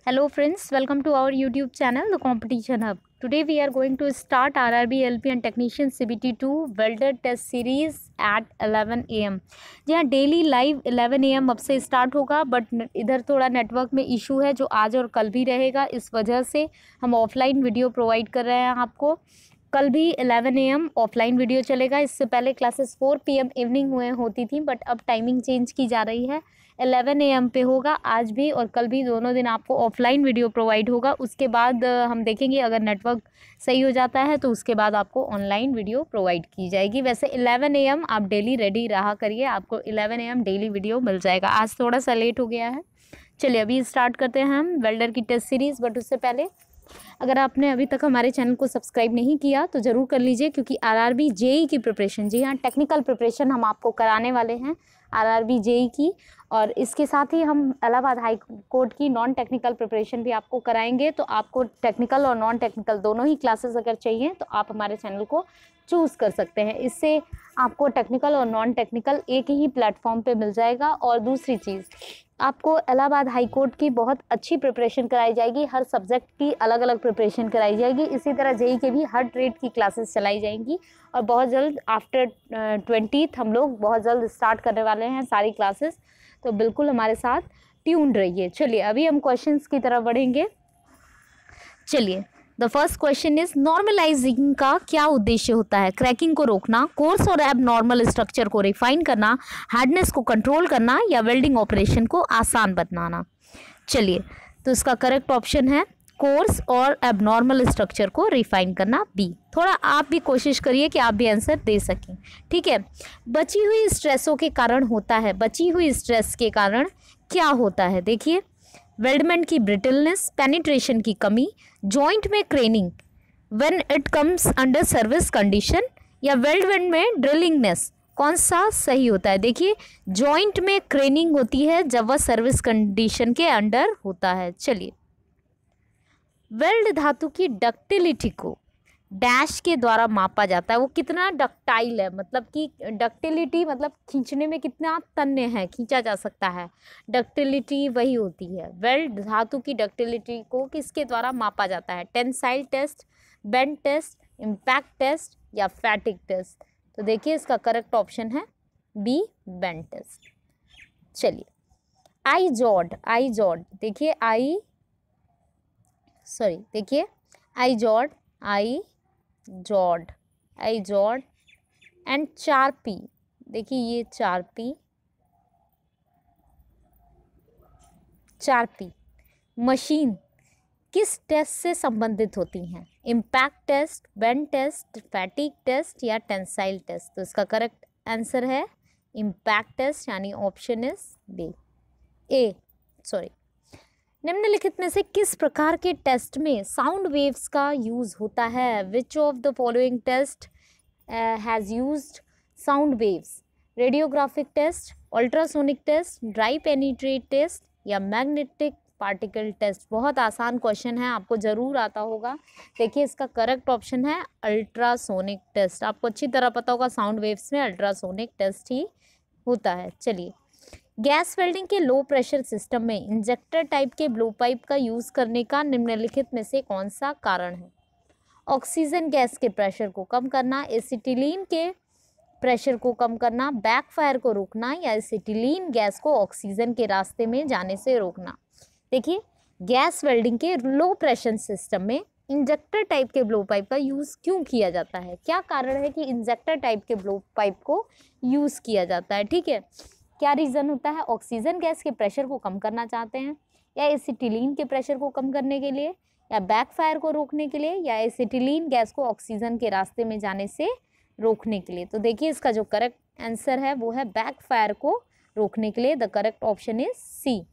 Hello friends, welcome to our YouTube channel, The Competition Hub. Today we are going to start RRB LP and Technician CBT2 Welder Test Series at 11 AM. जी हाँ, daily live 11 AM अब से start होगा, but इधर थोड़ा network में issue है जो आज और कल भी रहेगा। इस वजह से हम ऑफलाइन वीडियो प्रोवाइड कर रहे हैं आपको। कल भी 11 AM ऑफलाइन वीडियो चलेगा। इससे पहले क्लासेस 4 PM इवनिंग हुए होती थी, बट अब टाइमिंग चेंज की जा रही है। 11 AM पे होगा आज भी और कल भी, दोनों दिन आपको ऑफलाइन वीडियो प्रोवाइड होगा। उसके बाद हम देखेंगे अगर नेटवर्क सही हो जाता है तो उसके बाद आपको ऑनलाइन वीडियो प्रोवाइड की जाएगी। वैसे 11 AM आप डेली रेडी रहा करिए, आपको 11 AM डेली वीडियो मिल जाएगा। आज थोड़ा सा लेट हो गया है। चलिए अभी स्टार्ट करते हैं हम वेल्डर की टेस्ट सीरीज़। बट उससे पहले अगर आपने अभी तक हमारे चैनल को सब्सक्राइब नहीं किया तो ज़रूर कर लीजिए, क्योंकि आरआरबी जेई की प्रिपरेशन, जी हाँ, टेक्निकल प्रिपरेशन हम आपको कराने वाले हैं आरआरबी जेई की। और इसके साथ ही हम इलाहाबाद हाई कोर्ट की नॉन टेक्निकल प्रिपरेशन भी आपको कराएंगे। तो आपको टेक्निकल और नॉन टेक्निकल दोनों ही क्लासेस अगर चाहिए तो आप हमारे चैनल को चूज़ कर सकते हैं। इससे आपको टेक्निकल और नॉन टेक्निकल एक ही प्लेटफॉर्म पे मिल जाएगा। और दूसरी चीज़, आपको इलाहाबाद हाई कोर्ट की बहुत अच्छी प्रिपरेशन कराई जाएगी। हर सब्जेक्ट की अलग अलग प्रिपरेशन कराई जाएगी। इसी तरह जेई के भी हर ट्रेड की क्लासेस चलाई जाएंगी और बहुत जल्द आफ्टर 20th हम लोग बहुत जल्द स्टार्ट करने वाले हैं सारी क्लासेस। तो बिल्कुल हमारे साथ ट्यून रहिए। चलिए अभी हम क्वेश्चंस की तरफ बढ़ेंगे। चलिए, the first question is, normalising का क्या उद्देश्य होता है? क्रैकिंग को रोकना, कोर्स और एबनॉर्मल स्ट्रक्चर को रिफाइन करना, हार्डनेस को कंट्रोल करना या वेल्डिंग ऑपरेशन को आसान बनाना। चलिए, तो इसका करेक्ट ऑप्शन है कोर्स और एबनॉर्मल स्ट्रक्चर को रिफाइन करना, बी। थोड़ा आप भी कोशिश करिए कि आप भी आंसर दे सकें, ठीक है। बची हुई स्ट्रेसों के कारण होता है, बची हुई स्ट्रेस के कारण क्या होता है? देखिए, वेल्डमेंट की ब्रिटलनेस, पेनिट्रेशन की कमी, जॉइंट में cracking when it comes under service condition या वेल्डमेंट में ड्रिलिंगनेस, कौन सा सही होता है? देखिए, जॉइंट में क्रेनिंग होती है जब वह सर्विस कंडीशन के अंडर होता है। चलिए, वेल्ड धातु की डक्टिलिटी को डैश के द्वारा मापा जाता है। वो कितना डक्टाइल है, मतलब कि डक्टिलिटी मतलब खींचने में कितना तन्य है, खींचा जा सकता है। डक्टिलिटी वही होती है। वेल्ड धातु की डक्टिलिटी को किसके द्वारा मापा जाता है? Tensile test, bend test, impact test या फैटिग टेस्ट। तो देखिए इसका करेक्ट ऑप्शन है बी, बेंड टेस्ट। चलिए, आई जॉड, आई जॉड, देखिए Izod, Izod, Izod and Charpy. देखिए ये चारपी मशीन किस टेस्ट से संबंधित होती हैं? Impact test, bend test, fatigue test या टेंसाइल टेस्ट। तो इसका करेक्ट आंसर है इम्पैक्ट टेस्ट, यानी option is B, A, sorry. निम्नलिखित में से किस प्रकार के टेस्ट में साउंड वेव्स का यूज़ होता है? Which of the following test has used sound waves? Radiographic test, ultrasonic test, dry penetrate test या मैग्नेटिक पार्टिकल टेस्ट। बहुत आसान क्वेश्चन है, आपको ज़रूर आता होगा। देखिए इसका करेक्ट ऑप्शन है अल्ट्रासोनिक टेस्ट। आपको अच्छी तरह पता होगा साउंड वेव्स में अल्ट्रासोनिक टेस्ट ही होता है। चलिए, गैस वेल्डिंग के लो प्रेशर सिस्टम में इंजेक्टर टाइप के ब्लो पाइप का यूज़ करने का निम्नलिखित में से कौन सा कारण है? ऑक्सीजन गैस के प्रेशर को कम करना, एसिटिलीन के प्रेशर को कम करना, बैकफायर को रोकना या एसिटिलीन गैस को ऑक्सीजन के रास्ते में जाने से रोकना। देखिए, गैस वेल्डिंग के लो प्रेशर सिस्टम में इंजेक्टर टाइप के ब्लो पाइप का यूज़ क्यों किया जाता है? क्या कारण है कि इंजेक्टर टाइप के ब्लो पाइप को यूज़ किया जाता है? ठीक है, क्या रीज़न होता है? ऑक्सीजन गैस के प्रेशर को कम करना चाहते हैं, या एसिटिलीन के प्रेशर को कम करने के लिए, या बैकफायर को रोकने के लिए, या एसिटिलीन गैस को ऑक्सीजन के रास्ते में जाने से रोकने के लिए। तो देखिए इसका जो करेक्ट आंसर है वो है बैकफायर को रोकने के लिए। The correct option is C.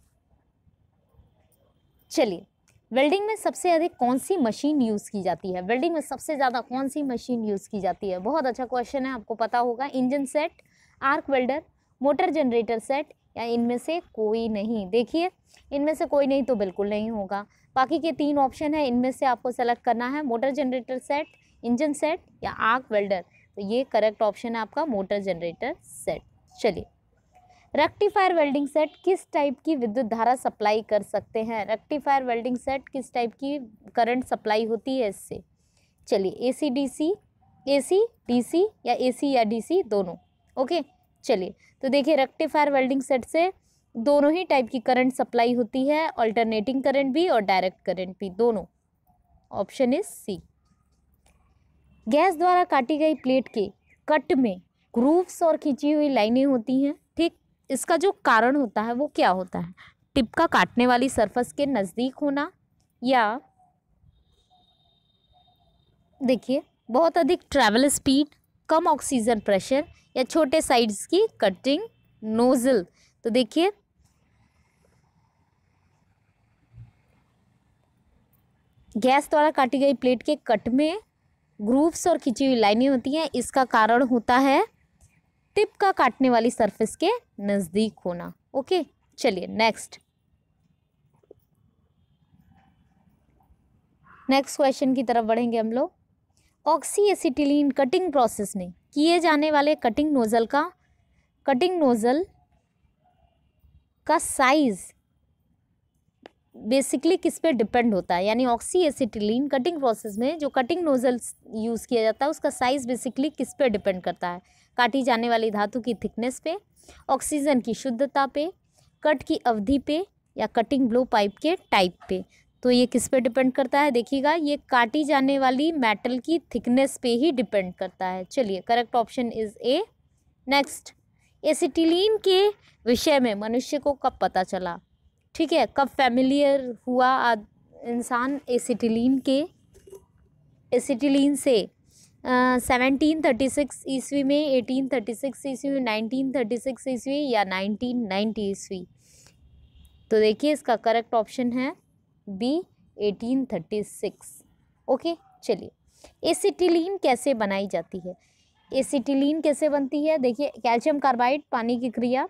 चलिए, वेल्डिंग में सबसे अधिक कौन सी मशीन यूज़ की जाती है? वेल्डिंग में सबसे ज़्यादा कौन सी मशीन यूज़ की जाती है? बहुत अच्छा क्वेश्चन है, आपको पता होगा। Engine set, arc welder, motor generator set या इनमें से कोई नहीं? देखिए, इनमें से कोई नहीं तो बिल्कुल नहीं होगा। बाकी के 3 ऑप्शन है, इनमें से आपको सेलेक्ट करना है motor generator set, engine set या आर्क वेल्डर। तो ये करेक्ट ऑप्शन है आपका मोटर जनरेटर सेट। चलिए, रेक्टिफायर वेल्डिंग सेट किस टाइप की विद्युत धारा सप्लाई कर सकते हैं? रेक्टिफायर वेल्डिंग सेट किस टाइप की करंट सप्लाई होती है इससे? चलिए एसी डीसी, एसी डीसी या एसी या डीसी दोनों। ओके चलिए, तो देखिए रेक्टिफायर वेल्डिंग सेट से दोनों ही टाइप की करंट सप्लाई होती है, अल्टरनेटिंग करंट भी और डायरेक्ट करंट भी, दोनों। Option is C. गैस द्वारा काटी गई प्लेट के कट में ग्रूव्स और खींची हुई लाइनें होती हैं, ठीक। इसका जो कारण होता है वो क्या होता है? टिप का काटने वाली सरफेस के नज़दीक होना, या देखिए बहुत अधिक ट्रैवल स्पीड, कम ऑक्सीजन प्रेशर, या छोटे साइड्स की कटिंग नोजल। तो देखिए गैस द्वारा काटी गई प्लेट के कट में ग्रूव्स और खिंची हुई लाइनें होती हैं, इसका कारण होता है टिप का काटने वाली सरफेस के नजदीक होना। ओके चलिए नेक्स्ट क्वेश्चन की तरफ बढ़ेंगे हम लोग। ऑक्सी एसिटिलीन कटिंग प्रोसेस में किए जाने वाले कटिंग नोजल का साइज बेसिकली किस पे डिपेंड होता है? यानी ऑक्सी एसिटिलीन कटिंग प्रोसेस में जो कटिंग नोजल यूज़ किया जाता है उसका साइज बेसिकली किस पे डिपेंड करता है? काटी जाने वाली धातु की थिकनेस पे, ऑक्सीजन की शुद्धता पे, कट की अवधि पे, या कटिंग ब्लो पाइप के टाइप पे। तो ये किस पे डिपेंड करता है? देखिएगा ये काटी जाने वाली मेटल की थिकनेस पे ही डिपेंड करता है। चलिए correct option is A. Next, acetylene के विषय में मनुष्य को कब पता चला? ठीक है, कब फैमिलियर हुआ इंसान एसिटिलीन से? 1736 ईस्वी में, 1836 ईस्वी में, 1936 ईस्वी, या 1990 ईस्वी? तो देखिए इसका करेक्ट ऑप्शन है बी 1836। ओके चलिए, एसिटिलीन कैसे बनाई जाती है? एसिटिलीन कैसे बनती है? देखिए कैल्शियम कार्बाइड पानी की क्रिया,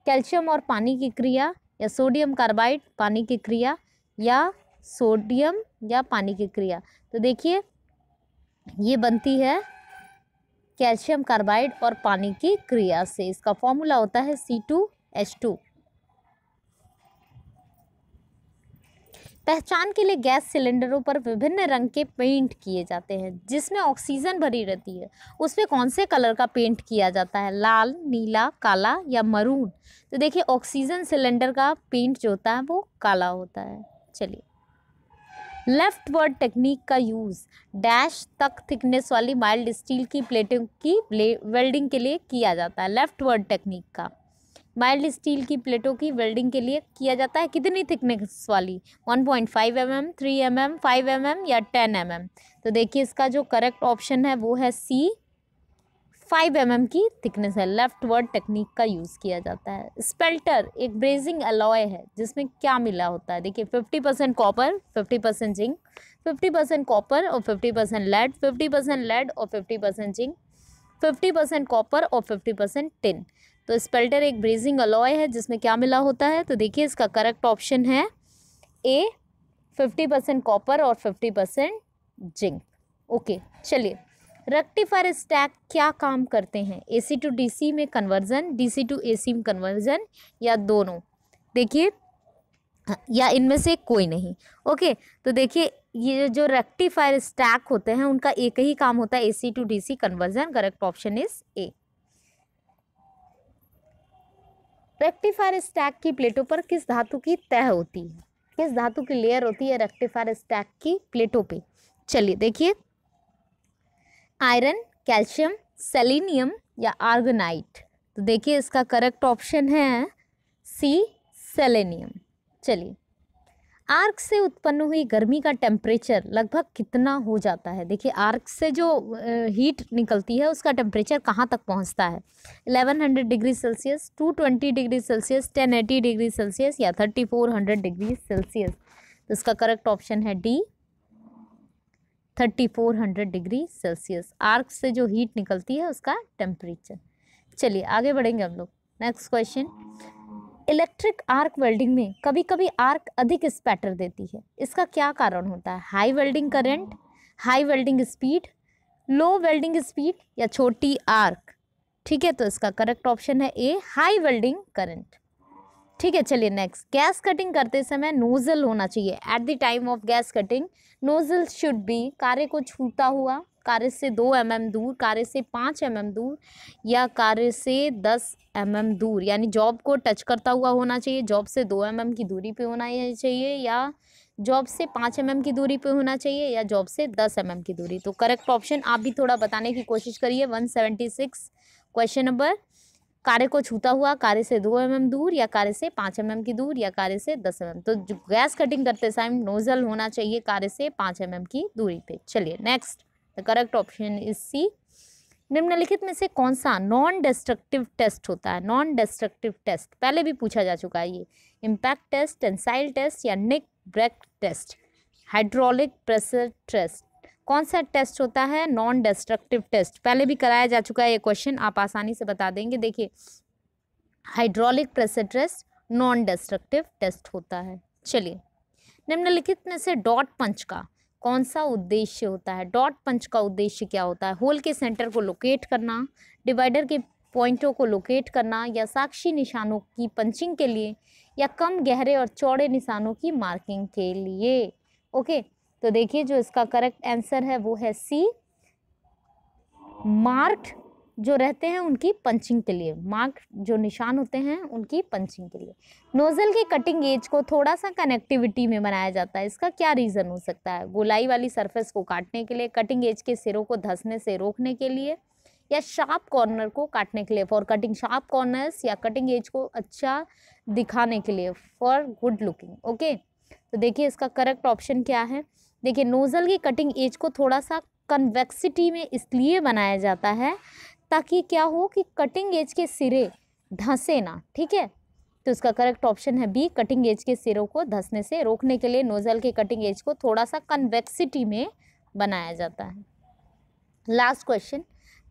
कैल्शियम और पानी की क्रिया, या सोडियम कार्बाइड पानी की क्रिया, या सोडियम या पानी की क्रिया। तो देखिए ये बनती है कैल्शियम कार्बाइड और पानी की क्रिया से। इसका फॉर्मूला होता है C2H2। पहचान के लिए गैस सिलेंडरों पर विभिन्न रंग के पेंट किए जाते हैं जिसमें ऑक्सीजन भरी रहती है, उसमें कौन से कलर का पेंट किया जाता है? लाल, नीला, काला, या मरून? तो देखिए ऑक्सीजन सिलेंडर का पेंट जो होता है वो काला होता है। चलिए, लेफ्ट वर्ड टेक्निक का यूज डैश तक थिकनेस वाली माइल्ड स्टील की प्लेटों की वेल्डिंग के लिए किया जाता है। लेफ्ट वर्ड टेक्निक का माइल्ड स्टील की प्लेटों की वेल्डिंग के लिए किया जाता है कितनी थिकनेस वाली? 1.5 mm, 3 mm, 5 mm, या 10 mm? तो देखिए इसका जो करेक्ट ऑप्शन है वो है सी, 5 mm की थिकनेस है। लेफ्ट वर्ड टेक्निक का यूज़ किया जाता है। स्पेल्टर एक ब्रेजिंग अलॉय है जिसमें क्या मिला होता है? देखिए 50% कॉपर, 50% जिंक, 50% कॉपर और 50% लेड, 50% लेड और 50% जिंक, 50% कॉपर और 50% टिन। तो स्पेल्टर एक ब्रेजिंग अलॉय है जिसमें क्या मिला होता है? तो देखिए इसका करेक्ट ऑप्शन है ए, 50% कॉपर और 50% जिंक। ओके चलिए, रेक्टिफायर स्टैक क्या काम करते हैं? AC टू DC में कन्वर्जन, DC टू AC में कन्वर्जन, या दोनों? देखिए या इनमें से कोई नहीं। ओके तो देखिए ये जो रेक्टिफायर स्टैक होते हैं उनका एक ही काम होता है AC to DC conversion. Correct option is A. Rectifier stack की प्लेटों पर किस धातु की तह होती है? किस धातु की लेयर होती है रेक्टिफायर स्टैक की प्लेटों पे? चलिए देखिए, आयरन, कैल्शियम, सेलेनियम, या आर्गनाइट? तो देखिए इसका करेक्ट ऑप्शन है सी, सेलेनियम। चलिए, आर्क से उत्पन्न हुई गर्मी का टेम्परेचर लगभग कितना हो जाता है? देखिए आर्क से जो हीट निकलती है उसका टेम्परेचर कहाँ तक पहुँचता है? 1100 degree Celsius, 220 degree Celsius, 1080 degree Celsius, या 3400 डिग्री सेल्सियस? तो इसका करेक्ट ऑप्शन है डी, 3400 डिग्री सेल्सियस। आर्क से जो हीट निकलती है उसका टेम्परेचर। चलिए आगे बढ़ेंगे हम लोग। Next question, electric arc welding में कभी कभी आर्क अधिक स्पैटर देती है, इसका क्या कारण होता है? High welding current, high welding speed, low welding speed, या छोटी आर्क? ठीक है, तो इसका करेक्ट ऑप्शन है ए, हाई वेल्डिंग करंट। ठीक है, चलिए नेक्स्ट, गैस कटिंग करते समय नोजल होना चाहिए। At the time of gas cutting nozzle should be कार्य को छूता हुआ, कार्य से 2 mm दूर, कार्य से 5 mm दूर, या कार्य से 10 mm दूर, यानी जॉब को टच करता हुआ होना चाहिए, जॉब से 2 mm की दूरी पे होना चाहिए, या जॉब से 5 mm की दूरी पे होना चाहिए, या जॉब से 10 mm की दूरी। तो करेक्ट ऑप्शन आप भी थोड़ा बताने की कोशिश करिए। 176 क्वेश्चन नंबर, कार्य को छूता हुआ, कार्य से 2 mm दूर, या कार्य से 5 mm की दूर, या कार्य से 10 mm। तो जो गैस कटिंग करते टाइम नोजल होना चाहिए कार्य से 5 mm की दूरी पे। चलिए next, the correct option is C. निम्नलिखित में से कौन सा नॉन डिस्ट्रक्टिव टेस्ट होता है? नॉन डिस्ट्रक्टिव टेस्ट पहले भी पूछा जा चुका है ये। इम्पैक्ट टेस्ट, टेंसाइल टेस्ट, या nick break test, hydraulic pressure test, कौन सा टेस्ट होता है नॉन डिस्ट्रक्टिव टेस्ट? पहले भी कराया जा चुका है ये क्वेश्चन, आप आसानी से बता देंगे। देखिए, hydraulic pressure test non destructive test होता है। चलिए, निम्नलिखित में से डॉट पंच का कौन सा उद्देश्य होता है? डॉट पंच का उद्देश्य क्या होता है? होल के सेंटर को लोकेट करना, डिवाइडर के पॉइंटों को लोकेट करना, या साक्षी निशानों की पंचिंग के लिए, या कम गहरे और चौड़े निशानों की मार्किंग के लिए। ओके, तो देखिए जो इसका करेक्ट आंसर है वो है सी, मार्क्ड जो रहते हैं उनकी पंचिंग के लिए, मार्क जो निशान होते हैं उनकी पंचिंग के लिए। नोजल की कटिंग एज को थोड़ा सा कनेक्टिविटी में बनाया जाता है, इसका क्या रीज़न हो सकता है? गोलाई वाली सरफेस को काटने के लिए, कटिंग एज के सिरों को धंसने से रोकने के लिए, या शार्प कॉर्नर को काटने के लिए, फॉर कटिंग शार्प कॉर्नर्स, या कटिंग एज को अच्छा दिखाने के लिए, फॉर गुड लुकिंग। ओके, तो देखिए इसका करेक्ट ऑप्शन क्या है? देखिए, नोजल की कटिंग एज को थोड़ा सा कन्वेक्सिटी में इसलिए बनाया जाता है ताकि क्या हो कि कटिंग एज के सिरे धंसे ना। ठीक है, तो इसका करेक्ट ऑप्शन है बी, कटिंग एज के सिरों को धंसने से रोकने के लिए नोजल के कटिंग एज को थोड़ा सा कन्वेक्सिटी में बनाया जाता है। लास्ट क्वेश्चन,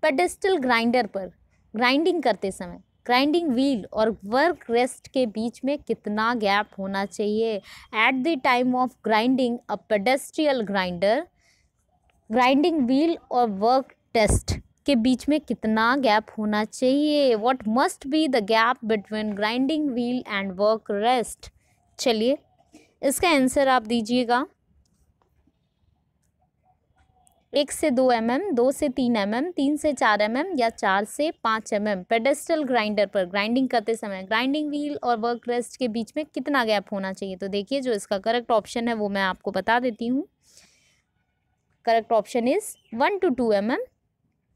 पेडेस्टल ग्राइंडर पर ग्राइंडिंग करते समय ग्राइंडिंग व्हील और वर्क रेस्ट के बीच में कितना गैप होना चाहिए? At the time of grinding a pedestrian grinder, grinding wheel और वर्क रेस्ट के बीच में कितना गैप होना चाहिए? What must be the gap between grinding wheel and work rest? चलिए इसका आंसर आप दीजिएगा। 1 से 2 mm, 2 से 3 mm, 3 से 4 mm, या 4 से 5 mm। पेडेस्टल ग्राइंडर पर ग्राइंडिंग करते समय ग्राइंडिंग व्हील और वर्क रेस्ट के बीच में कितना गैप होना चाहिए? तो देखिए जो इसका करेक्ट ऑप्शन है वो मैं आपको बता देती हूँ। Correct option is 1 to 2 mm,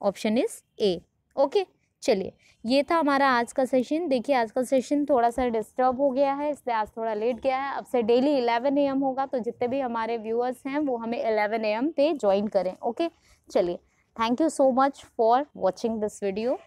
option is A. Okay, चलिए ये था हमारा आज का सेशन। देखिए आज का सेशन थोड़ा सा डिस्टर्ब हो गया है, इसलिए आज थोड़ा लेट गया है। अब से डेली 11 AM होगा, तो जितने भी हमारे व्यूअर्स हैं वो हमें 11 AM पे ज्वाइन करें। ओके, चलिए thank you so much for watching this video.